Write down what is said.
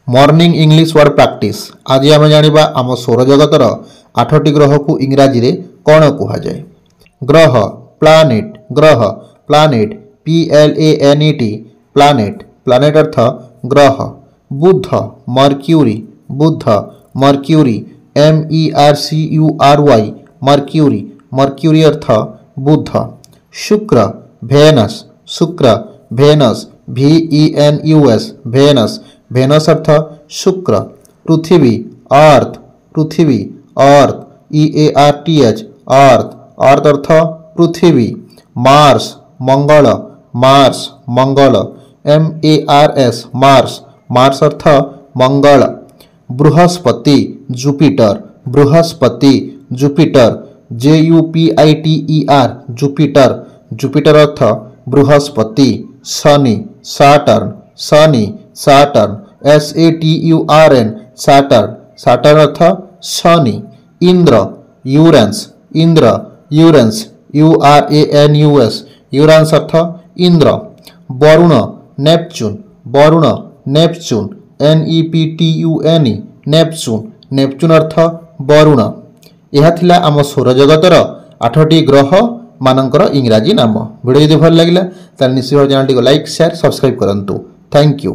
Morning English word practice. आज आम जाना आम सौरजगतर 8टी ग्रह को इंग्राजी रे कौन कुहाଯାଏ। ग्रह प्लानेट, ग्रह प्लानेट PLANET प्लानेट, प्लानेट अर्थ ग्रह। बुध मर्क्यूरी, बुध मर्क्यूरी MERCURY मर्क्यूरी, मर्क्यूरी अर्थ बुध। शुक्र भेनस, शुक्र भेनस VENUS भेनस, भेनस अर्थ शुक्र। पृथ्वी अर्थ, पृथ्वी अर्थ EARTH अर्थ, अर्थ अर्थ पृथ्वी। मार्स मंगल, मार्स मंगल MARS मार्स, मार्स अर्थ मंगल। बृहस्पति जुपिटर, बृहस्पति जुपिटर JUPITER जुपिटर, जुपिटर अर्थ बृहस्पति। शनि सैटर्न, शनि सैटर्न SATURN सैटर्न, सैटर्न अर्थ शनि। इंद्र यूरेंस, इंद्र यूरेंस URANUS, यूरेंस अर्थ Indra. Varuna Neptune, Varuna Neptune NEPTUN Neptune, Neptune Earth Varuna. यह थिला आम सौरजगतर 8टी ग्रह मानकर इंग्राजी नाम। वीडियो यदि भल लगे निश्चित चैनल को लाइक शेयर सब्सक्राइब करंतु। Thank you.